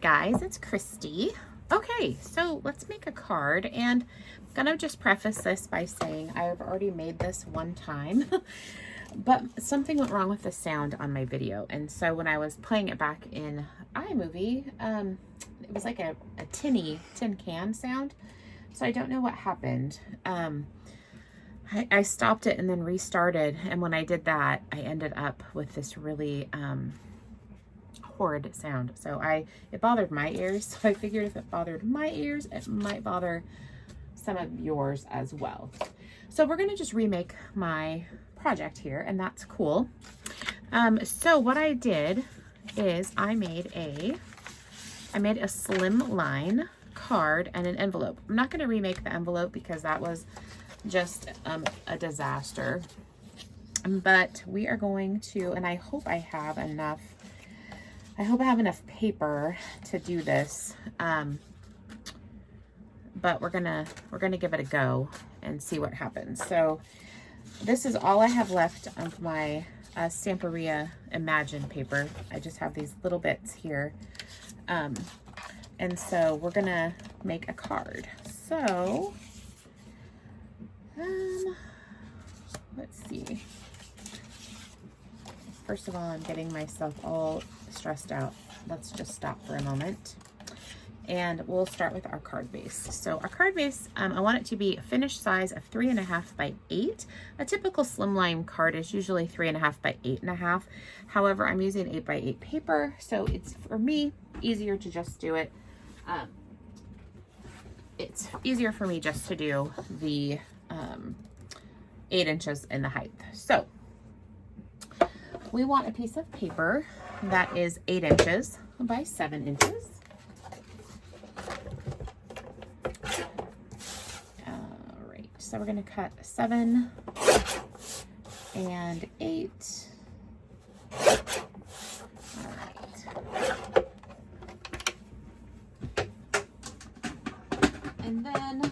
Alright guys, it's Christy. Okay, so let's make a card, and I'm gonna just preface this by saying I've already made this one time, but something went wrong with the sound on my video, and so when I was playing it back in iMovie, it was like a tin can sound, so I don't know what happened. I stopped it and then restarted, and when I did that, I ended up with this really horrid sound. So it bothered my ears, so I figured if it bothered my ears, it might bother some of yours as well. So we're gonna just remake my project here, and that's cool. So what I did is I made a Slimline card and an envelope. I'm not gonna remake the envelope because that was just a disaster, but we are going to, and I hope I have enough paper to do this, but we're gonna give it a go and see what happens. So this is all I have left of my Stamperia Imagine paper. I just have these little bits here, and so we're gonna make a card. So let's see. First of all, I'm getting myself all stressed out. Let's just stop for a moment, and we'll start with our card base. So our card base, I want it to be a finished size of 3.5 by 8. A typical Slimline card is usually 3.5 by 8.5. However, I'm using 8 by 8 paper, so it's, for me, easier to just do it. It's easier for me just to do the 8 inches in the height. So we want a piece of paper that is 8 inches by 7 inches. All right, so we're going to cut 7 and 8. All right. And then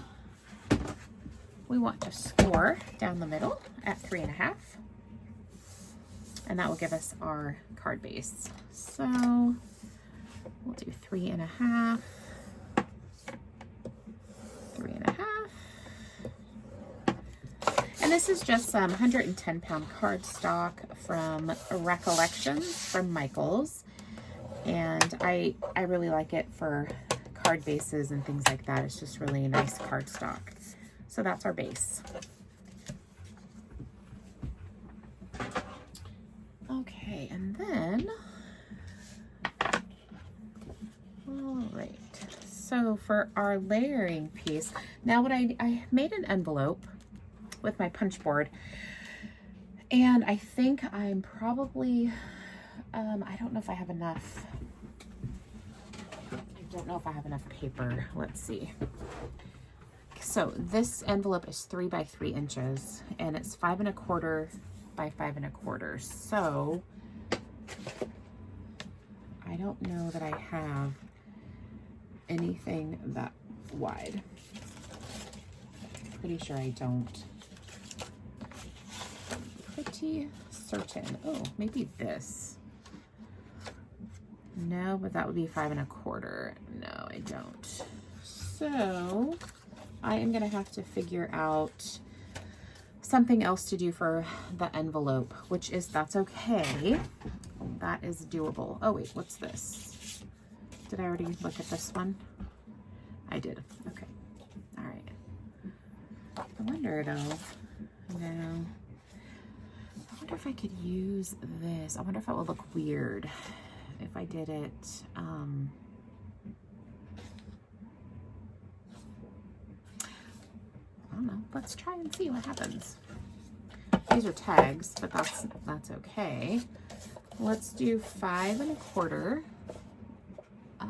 we want to score down the middle at 3.5. And that will give us our card base. So we'll do 3.5, 3.5. And this is just some 110-pound cardstock from Recollections from Michaels. And I really like it for card bases and things like that. It's just really nice cardstock. So that's our base. Okay, and then, all right, so for our layering piece, now what I made an envelope with my punch board, and I think I'm probably, I don't know if I have enough paper. Let's see. So this envelope is 3 by 3 inches, and it's 5.25 by 5.25. So I don't know that I have anything that wide. Pretty sure I don't. Pretty certain. Oh, maybe this. No, but that would be 5.25. No, I don't. So I am gonna have to figure out something else to do for the envelope, which is, that's okay. That is doable. Oh wait, what's this? Did I already look at this one? I did. Okay. All right. I wonder though. No. I wonder if I could use this. I wonder if it would look weird if I did it. I don't know. Let's try and see what happens. These are tags, but that's okay. Let's do 5.25. All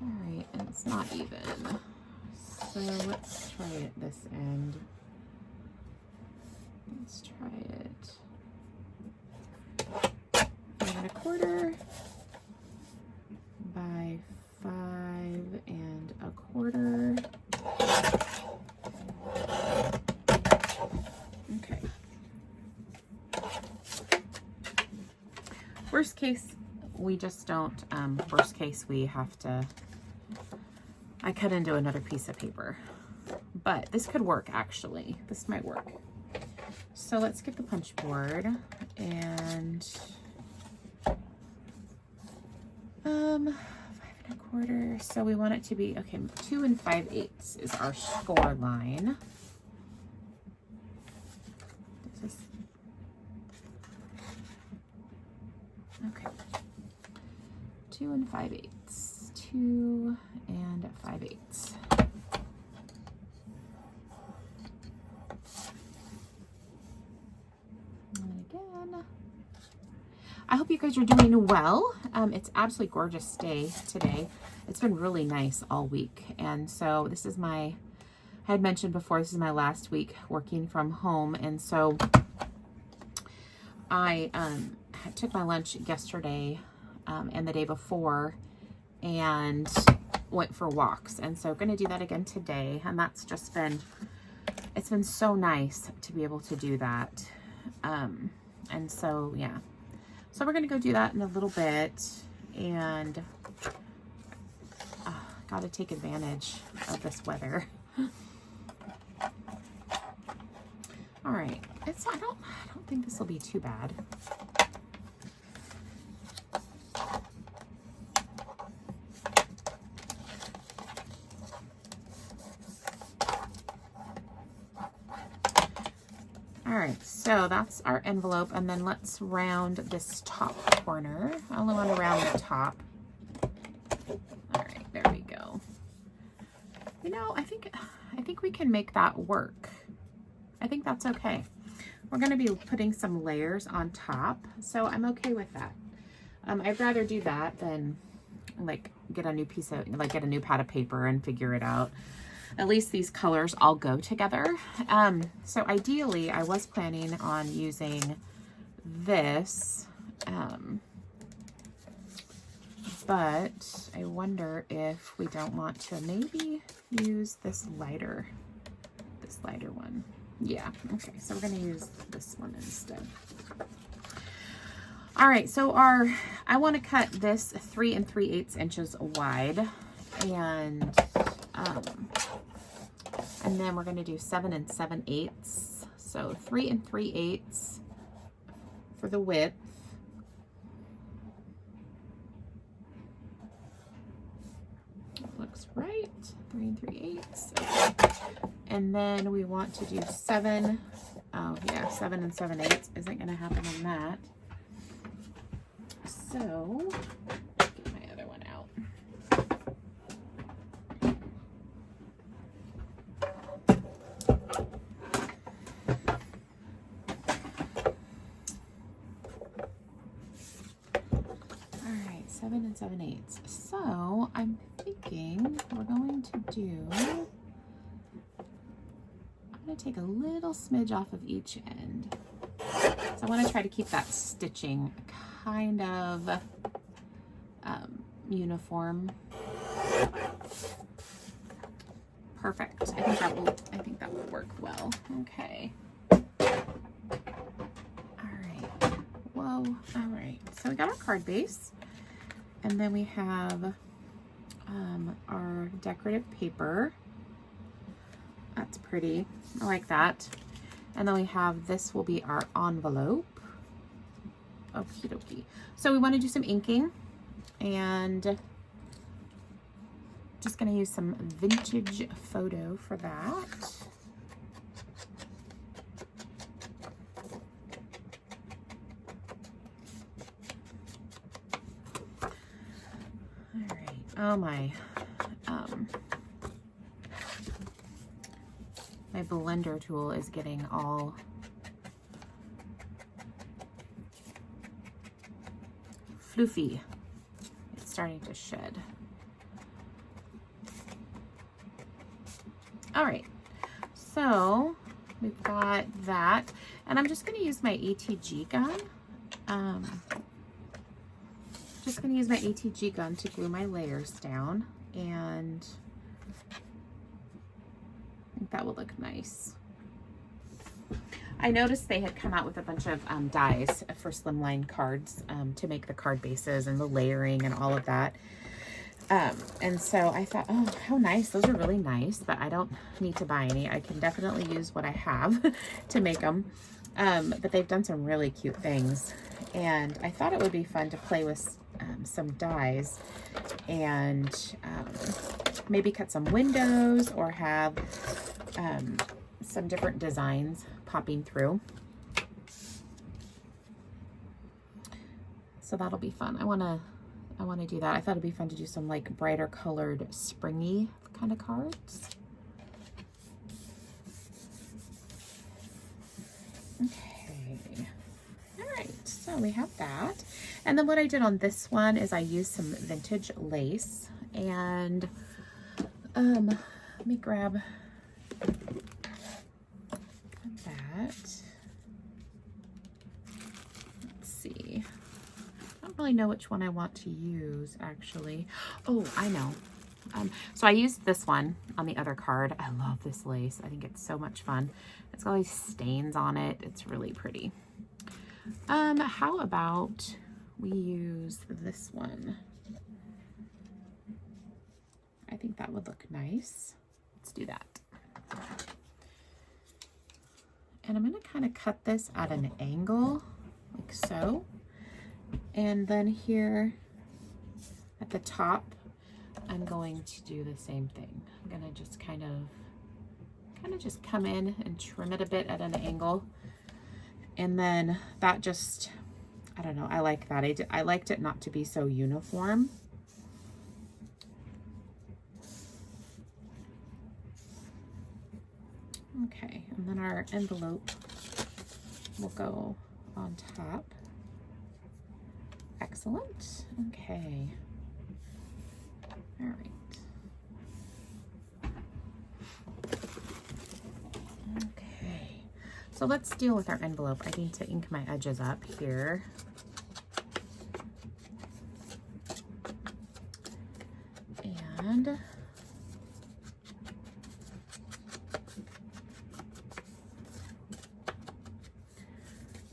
right, and it's not even. So let's try it this end. Let's try it. 5.25 by 5.25. Okay. We're Worst case, we just don't, worst case, we have to, I cut into another piece of paper. But this could work, actually. This might work. So let's get the punch board and 5 1/4. So we want it to be, okay, 2 5/8 is our score line. This is, okay, 2 5/8, 2 5/8. I hope you guys are doing well. It's absolutely gorgeous day today. It's been really nice all week. And so this is I had mentioned before, this is my last week working from home. And so I took my lunch yesterday and the day before and went for walks. And so I'm going to do that again today. And that's just been, it's been so nice to be able to do that. And so, yeah. So we're going to go do that in a little bit, and got to take advantage of this weather. All right. I don't think this will be too bad. All right, so that's our envelope, and then let's round this top corner. I only want to round the top. All right, there we go. You know, I think we can make that work. I think that's okay. We're going to be putting some layers on top, so I'm okay with that. I'd rather do that than like get a new get a new pad of paper and figure it out. At least these colors all go together. So ideally, I was planning on using this, but I wonder if we don't want to maybe use this lighter one. Yeah, okay, so we're gonna use this one instead. All right, so I wanna cut this 3 3/8 inches wide, and then we're going to do 7 7/8. So 3 3/8 for the width. Looks right. 3 3/8. Okay. And then we want to do 7. Oh yeah, 7 7/8 isn't going to happen on that. So get my other one out. All right, 7 7/8. So I'm thinking we're going to do, I'm going to take a little smidge off of each end. So I want to try to keep that stitching kind of uniform. Perfect. I think that will work well. Okay. All right. Whoa. All right. So we got our card base, and then we have our decorative paper. That's pretty. I like that. And then we have, this will be our envelope. Okie dokie. So we want to do some inking, and just going to use some vintage photo for that. All right. Oh my. My blender tool is getting all floofy. It's starting to shed. All right, so we've got that, and I'm just going to use my ATG gun. Just going to use my ATG gun to glue my layers down, and I think that will look nice. I noticed they had come out with a bunch of dies for Slimline cards to make the card bases and the layering and all of that. And so I thought, oh, how nice. Those are really nice, but I don't need to buy any. I can definitely use what I have to make them. But they've done some really cute things. And I thought it would be fun to play with some dies and maybe cut some windows or have some different designs popping through. So that'll be fun. I want to do that. I thought it'd be fun to do some like brighter colored springy kind of cards. Okay. All right. So we have that. And then what I did on this one is I used some vintage lace and let me grab that. Let's see. I don't really know which one I want to use actually. Oh, I know. So I used this one on the other card. I love this lace. I think it's so much fun. It's got all these stains on it. It's really pretty. How about we use this one? I think that would look nice. Let's do that. And I'm going to kind of cut this at an angle, like so. And then here at the top, I'm going to do the same thing. I'm going to just kind of just come in and trim it a bit at an angle. And then that just, I don't know, I like that. I liked it not to be so uniform. Okay, and then our envelope will go on top. Excellent. Okay. All right. Okay. So let's deal with our envelope. I need to ink my edges up here.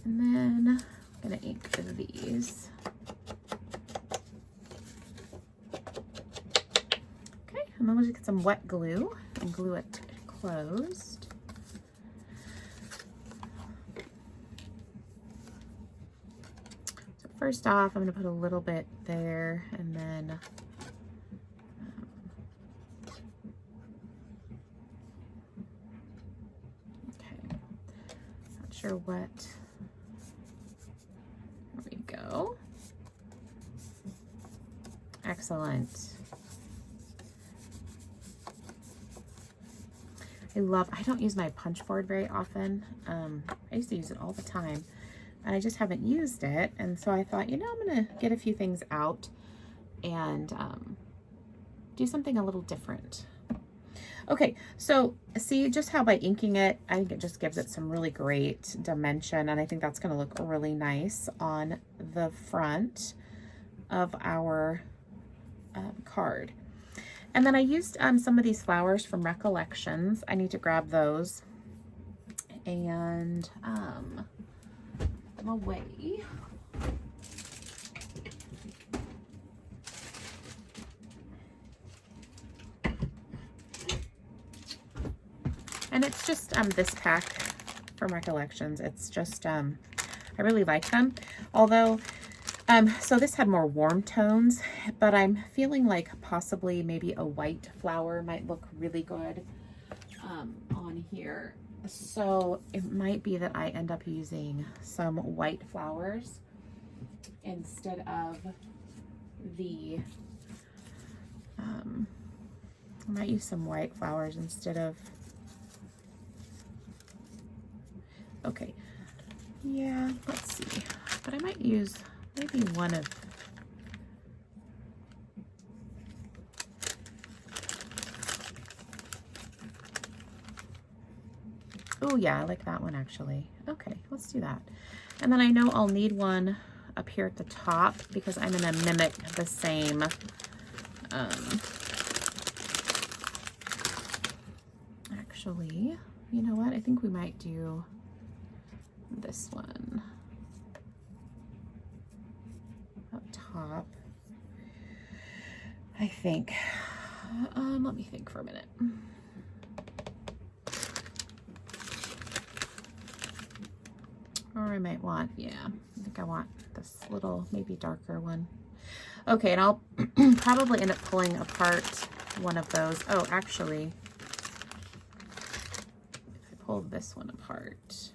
And then I'm going to ink these. Okay, and then we'll just get some wet glue and glue it closed. So first off, I'm going to put a little bit there and then okay, not sure what. There we go. Excellent. I don't use my punch board very often. I used to use it all the time and I just haven't used it. And so I thought, you know, I'm going to get a few things out and do something a little different. Okay, so see just how by inking it, I think it just gives it some really great dimension. And I think that's going to look really nice on the front of our card. And then I used some of these flowers from Recollections. I need to grab those and away. And it's just this pack from Recollections. It's just, I really like them. Although, so this had more warm tones, but I'm feeling like possibly maybe a white flower might look really good on here. So it might be that I end up using some white flowers instead of the, I might use some white flowers instead of, okay, yeah, let's see, but I might use maybe one of, oh yeah, I like that one actually. Okay, let's do that. And then I know I'll need one up here at the top because I'm gonna mimic the same, actually, you know what? I think we might do, this one up top, I think. Let me think for a minute. Or I might want, yeah, I think I want this little, maybe darker one. Okay, and I'll probably end up pulling apart one of those. Oh, actually, if I pull this one apart,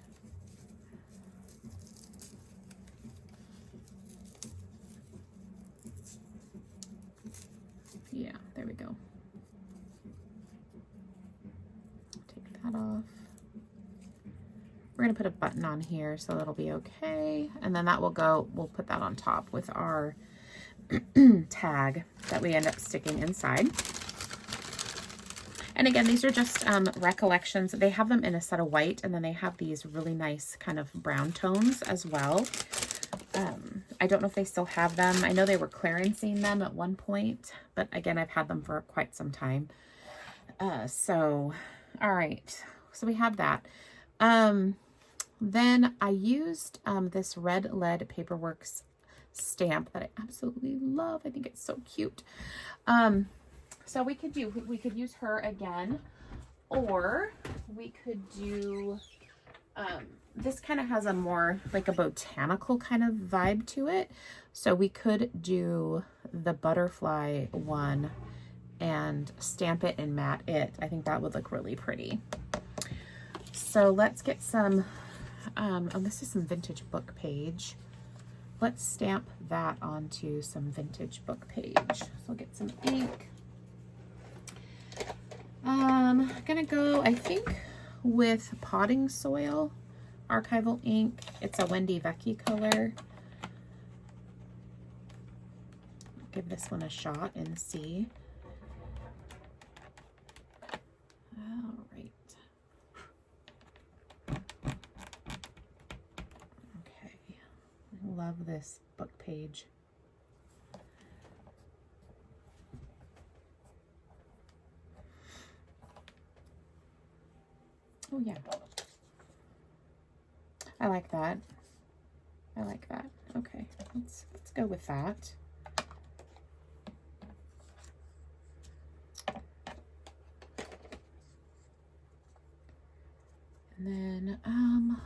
yeah, there we go. Take that off. We're gonna put a button on here so that'll be okay. And then that will go, we'll put that on top with our tag that we end up sticking inside. And again, these are just recollections. They have them in a set of white, and then they have these really nice kind of brown tones as well. I don't know if they still have them. I know they were clearancing them at one point, but again, I've had them for quite some time. All right, so we have that. Then I used this Redlead Paperworks stamp that I absolutely love. I think it's so cute. So we could use her again, or we could do, this kind of has a more like a botanical kind of vibe to it. So we could do the butterfly one and stamp it and mat it. I think that would look really pretty. So let's get some, oh, this is some vintage book page. Let's stamp that onto some vintage book page. So I'll get some ink. I'm gonna go, I think, with potting soil archival ink. It's a Wendy Vecchi color. Give this one a shot and see. All right. Okay. I love this book page. Oh yeah, I like that. I like that. Okay, let's go with that. And then I'm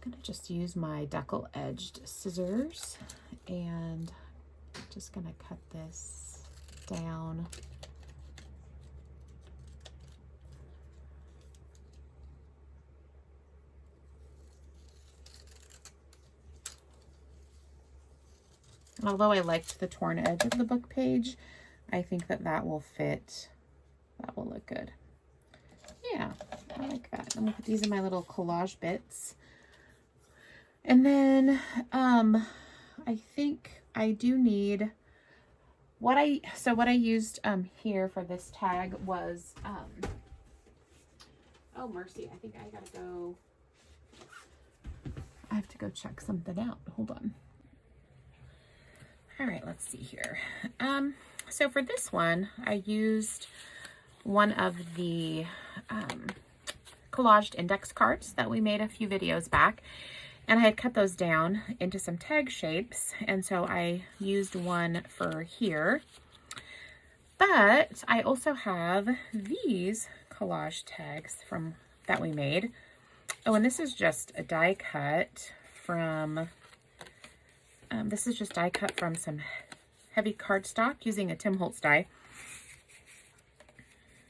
gonna just use my deckle-edged scissors and just gonna cut this down. Although I liked the torn edge of the book page, I think that that will fit. That will look good. Yeah, I like that. I'm gonna put these in my little collage bits. And then I think I do need what I used here for this tag was oh mercy, I think I gotta go. I have to go check something out. Hold on. All right, let's see here. So for this one, I used one of the collaged index cards that we made a few videos back, and I had cut those down into some tag shapes, and so I used one for here. But I also have these collage tags that we made. Oh, and this is just a die cut from this is just die cut from some heavy cardstock using a Tim Holtz die.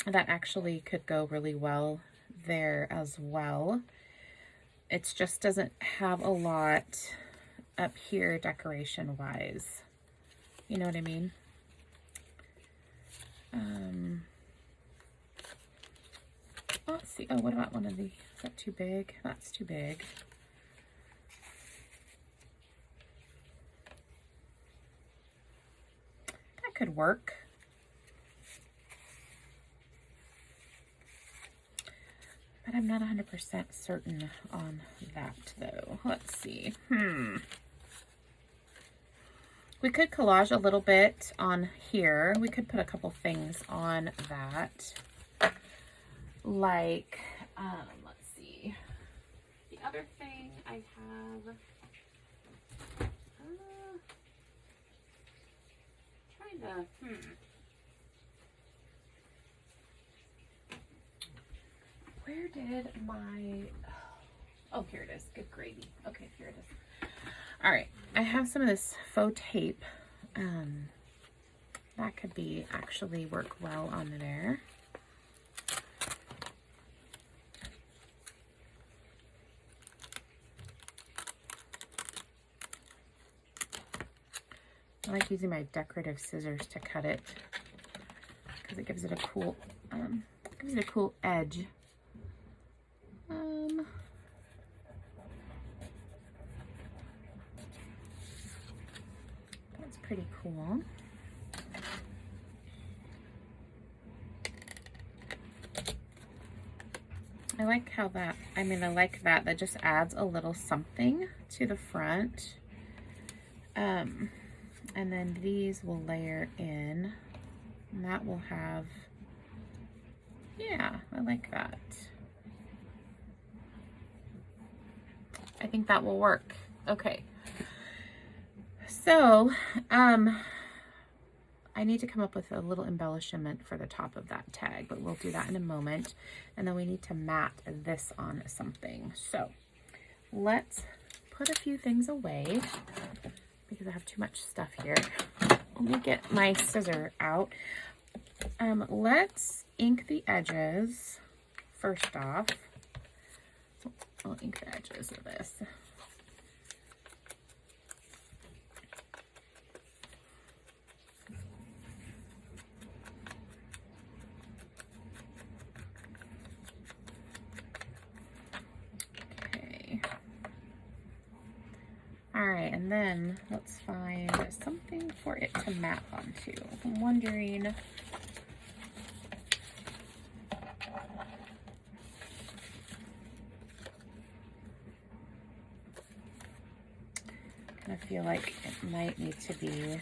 That actually could go really well there as well. It just doesn't have a lot up here decoration wise. You know what I mean? Let's see. Oh, what about one of these? Is that too big? That's too big. Could work. But I'm not 100% certain on that though. Let's see. We could collage a little bit on here. We could put a couple things on that. Like, let's see. I have, trying to, where did my, oh, here it is. Good gravy. Okay, here it is. All right, I have some of this faux tape. That could be actually work well on there. I like using my decorative scissors to cut it because it gives it a cool, edge. That's pretty cool. I like how that, I like that. That just adds a little something to the front. And then these will layer in, and that will have, yeah, I like that. I think that will work. Okay. So, I need to come up with a little embellishment for the top of that tag, but we'll do that in a moment. And then we need to mat this on something. So let's put a few things away because I have too much stuff here. Let me get my scissor out. Let's ink the edges first off. I'll ink the edges of this. All right, and then let's find something for it to map onto. I'm wondering, I feel like it might need to be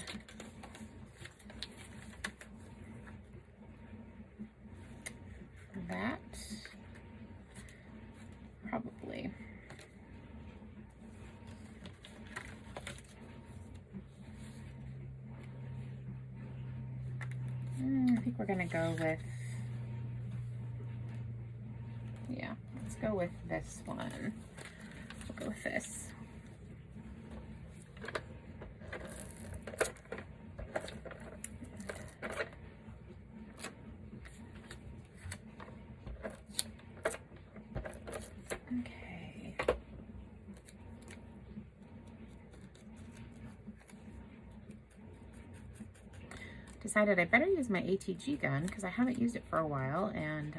that, probably. I think we're gonna go with, yeah, let's go with this one. We'll go with this. Okay. Decided I better use my ATG gun because I haven't used it for a while, and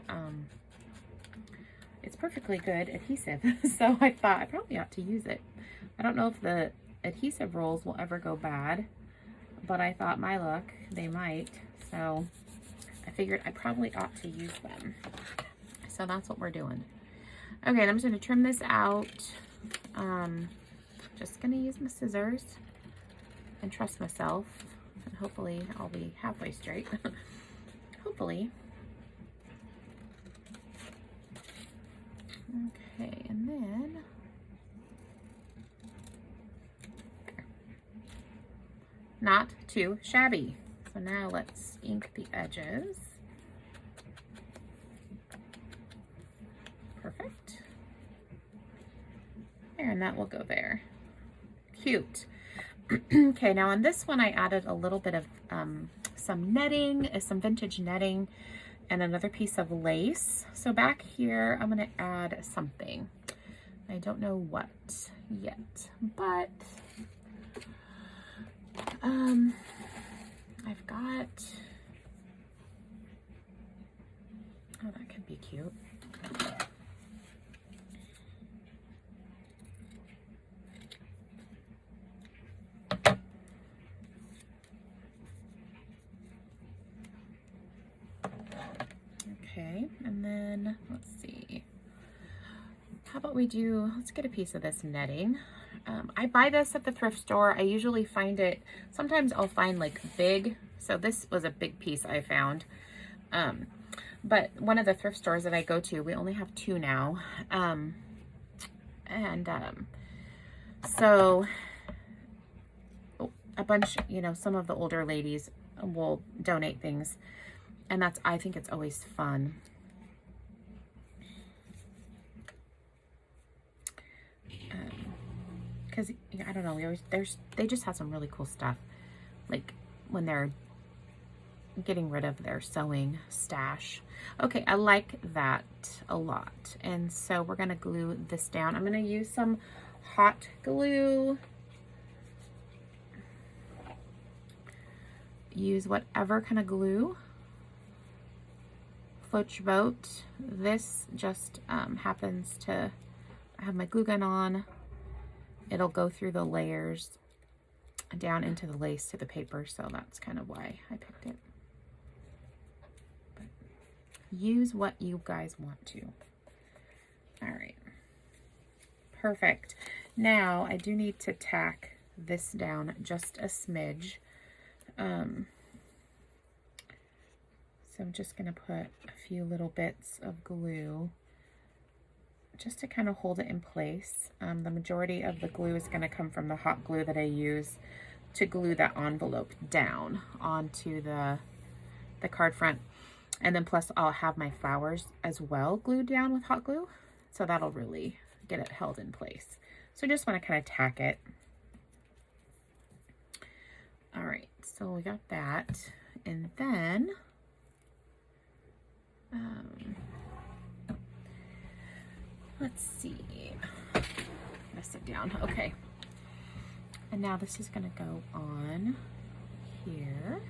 it's perfectly good adhesive. So I thought I probably ought to use it. I don't know if the adhesive rolls will ever go bad, but I thought, my luck, they might. So I figured I probably ought to use them. So that's what we're doing. Okay, and I'm just going to trim this out. Just going to use my scissors and trust myself. And hopefully I'll be halfway straight. Hopefully. Okay, and then not too shabby. So now let's ink the edges. Perfect. There, and that will go there. Cute. Okay, now on this one I added a little bit of some netting, some vintage netting, and another piece of lace. So back here I'm going to add something. I don't know what yet, but I've got, oh, that could be cute. Okay, and then let's see. How about we do, let's get a piece of this netting. I buy this at the thrift store. I usually find it, sometimes I'll find like big. So this was a big piece I found. But one of the thrift stores that I go to, we only have two now. And so a bunch, you know, some of the older ladies will donate things, and that's, I think it's always fun. Because I don't know, they just have some really cool stuff, like when they're getting rid of their sewing stash. Okay, I like that a lot. And so we're gonna glue this down. I'm gonna use some hot glue. Use whatever kind of glue floats your boat. This just happens to have my glue gun on. It'll go through the layers down into the lace to the paper, so that's kind of why I picked it. But use what you guys want to. All right, perfect. Now I do need to tack this down just a smidge. So I'm just going to put a few little bits of glue just to kind of hold it in place. The majority of the glue is going to come from the hot glue that I use to glue that envelope down onto the card front. And then plus I'll have my flowers as well glued down with hot glue. So that'll really get it held in place. So just want to kind of tack it. All right, so we got that. And then let's see. I'm gonna sit down. Okay. And now this is gonna go on here.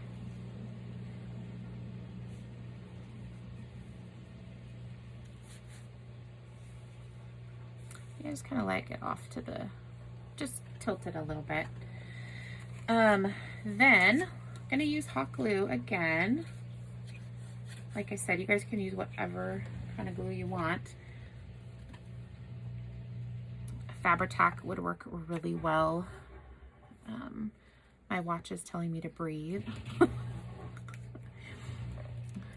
I just kind of like it off to the, just tilt it a little bit. Then I'm gonna use hot glue again. Like I said, you guys can use whatever kind of glue you want. Fabri-Tac would work really well. My watch is telling me to breathe.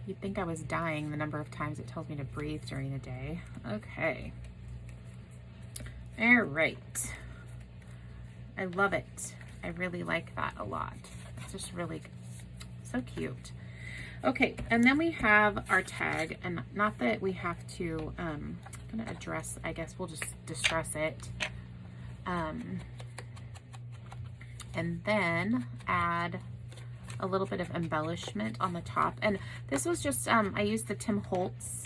You'd think I was dying the number of times it tells me to breathe during the day. Okay. All right. I love it. I really like that a lot. It's just really so cute. Okay, and then we have our tag, and not that we have to, I'm gonna address, I guess we'll just distress it. And then add a little bit of embellishment on the top. And this was just, I used the Tim Holtz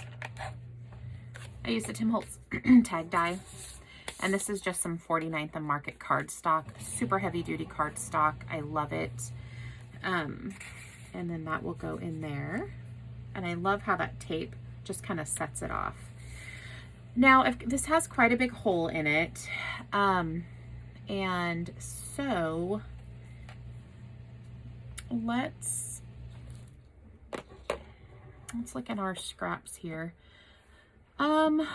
tag die. And this is just some 49th and Market cardstock, super heavy duty cardstock. I love it. And then that will go in there. And I love how that tape just kind of sets it off. Now, if this has quite a big hole in it, and so let's look at our scraps here. What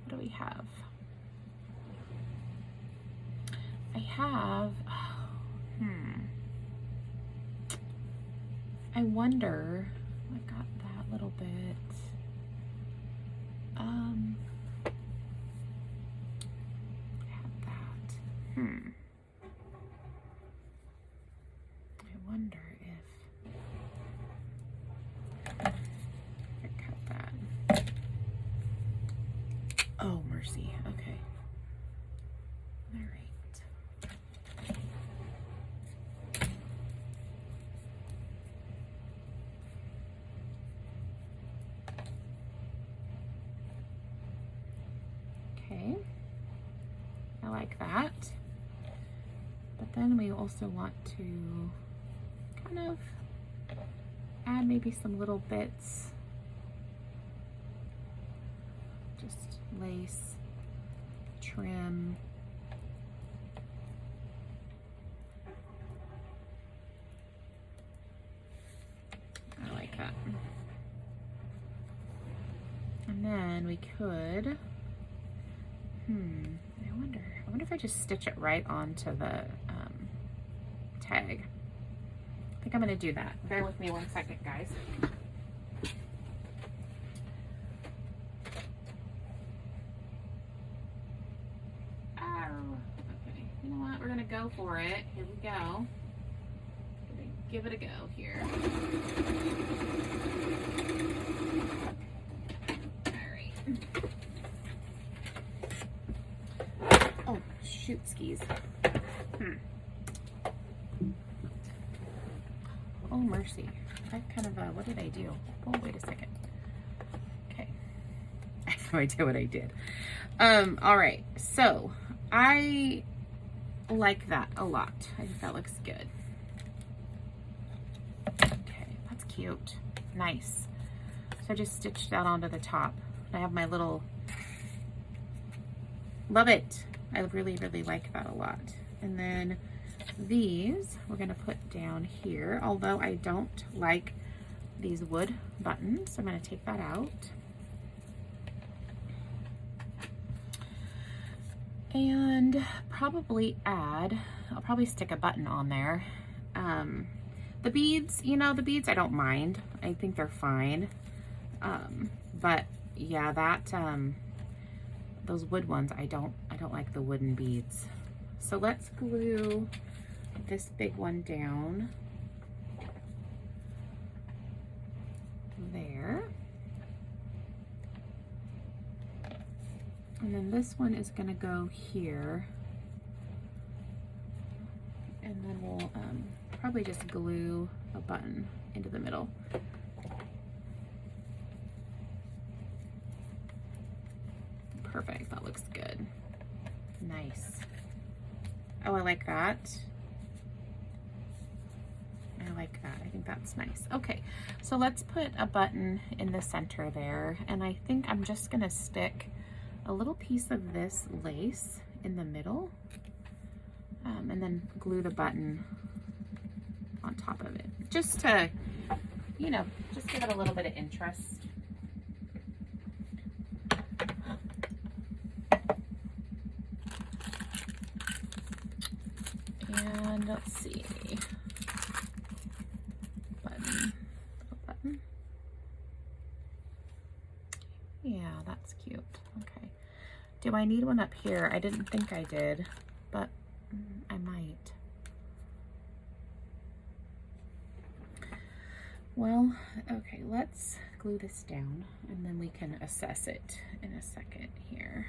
do we have? I have, I wonder, I got that little bit. I have that. I wonder if I cut that. Oh, mercy. Okay. All right. Okay, I like that. But then we also want to kind of add maybe some little bits, just lace, trim. I like that. And then we could, I wonder if I just stitch it right onto the tag. I think I'm gonna do that. Bear with me 1 second, guys. Okay, you know what? We're gonna go for it. Here we go. Gonna give it a go here. Oh, shoot skis. Oh, mercy. I kind of, what did I do? Oh, wait a second. Okay. I have no idea what I did. All right. So, I like that a lot. I think that looks good. Okay, that's cute. Nice. So I just stitched that onto the top. I have my little, love it. I really, really like that a lot. And then these we're gonna put down here, although I don't like these wood buttons. I'm gonna take that out. And probably add, I'll probably stick a button on there. The beads, you know, the beads I don't mind. I think they're fine. But yeah, that, those wood ones, I don't like the wooden beads. So let's glue this big one down there. And then this one is gonna go here. And then we'll probably just glue a button into the middle. Perfect, that looks good. Nice. Oh, I like that. I like that. I think that's nice. Okay, so let's put a button in the center there. And I think I'm just gonna stick a little piece of this lace in the middle. And then glue the button on top of it. Just to, you know, just give it a little bit of interest. And let's see, button, button. Yeah, that's cute. Okay. Do I need one up here? I didn't think I did, but I might. Well, okay, let's glue this down and then we can assess it in a second here.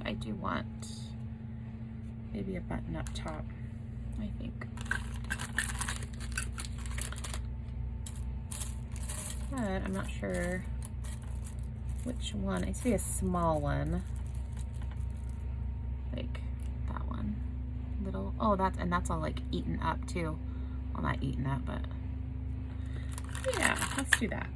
I do want maybe a button up top, I think. But I'm not sure which one. I see a small one. Like that one. Little, oh, that's all like eaten up too. Well, not eaten up, but yeah, let's do that.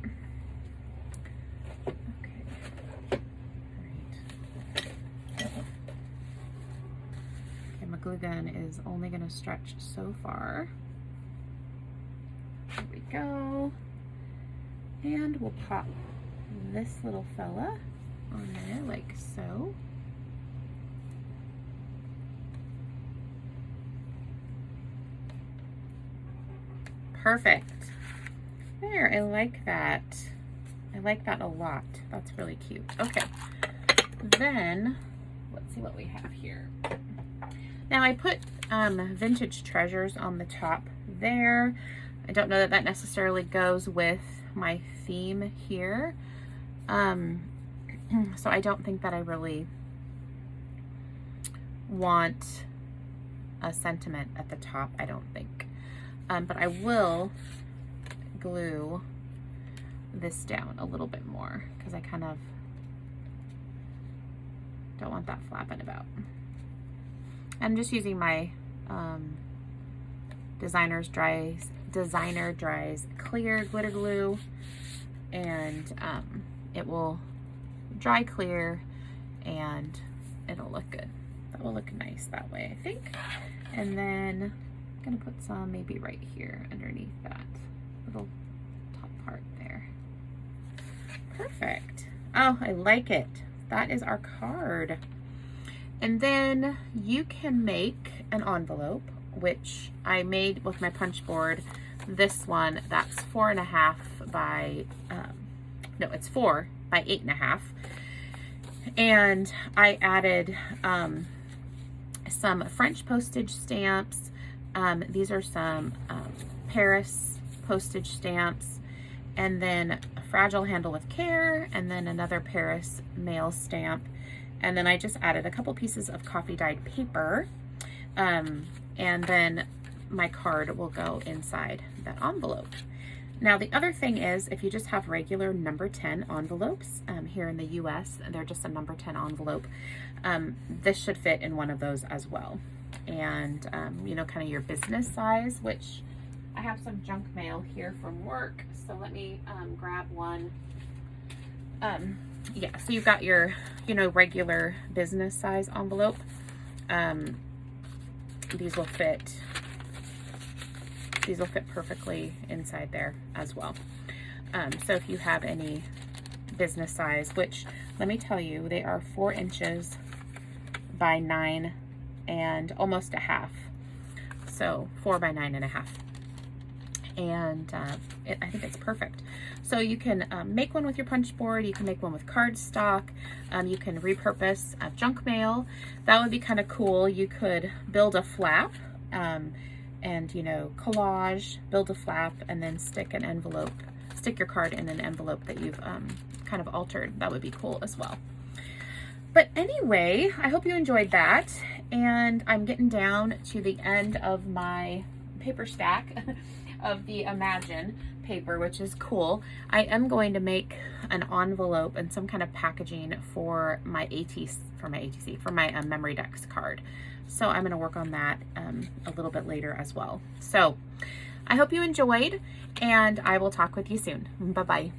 Glue gun is only going to stretch so far. There we go. And we'll pop this little fella on there like so. Perfect. There, I like that. I like that a lot. That's really cute. Okay, then let's see what we have here. Now I put vintage treasures on the top there. I don't know that that necessarily goes with my theme here. So I don't think that I really want a sentiment at the top, I don't think. But I will glue this down a little bit more because I kind of don't want that flapping about. I'm just using my Designer Dries clear glitter glue, and it will dry clear and it'll look good. That will look nice that way, I think. And then I'm gonna put some maybe right here underneath that. little top part there. Perfect. Oh, I like it. That is our card. And then you can make an envelope, which I made with my punch board. This one, that's 4.5 by, no, it's 4 by 8.5. And I added some French postage stamps. These are some Paris postage stamps, and then a fragile handle with care, and then another Paris mail stamp. And then I just added a couple pieces of coffee dyed paper. And then my card will go inside that envelope. Now the other thing is, if you just have regular number 10 envelopes, here in the US, they're just a number 10 envelope, this should fit in one of those as well. And you know, kind of your business size, which I have some junk mail here from work, so let me grab one. Yeah, so you've got your, you know, regular business size envelope. These will fit perfectly inside there as well. So if you have any business size, which let me tell you, they are 4 inches by 9 and almost a half. So 4 by 9.5. And I think it's perfect. So you can make one with your punch board, you can make one with cardstock, you can repurpose junk mail. That would be kind of cool. You could build a flap and, you know, collage, build a flap, and then stick your card in an envelope that you've kind of altered. That would be cool as well. But anyway, I hope you enjoyed that. And I'm getting down to the end of my paper stack of the Imagine paper, which is cool. I am going to make an envelope and some kind of packaging for my Memory Decks card. So I'm going to work on that a little bit later as well. So I hope you enjoyed, and I will talk with you soon. Bye-bye.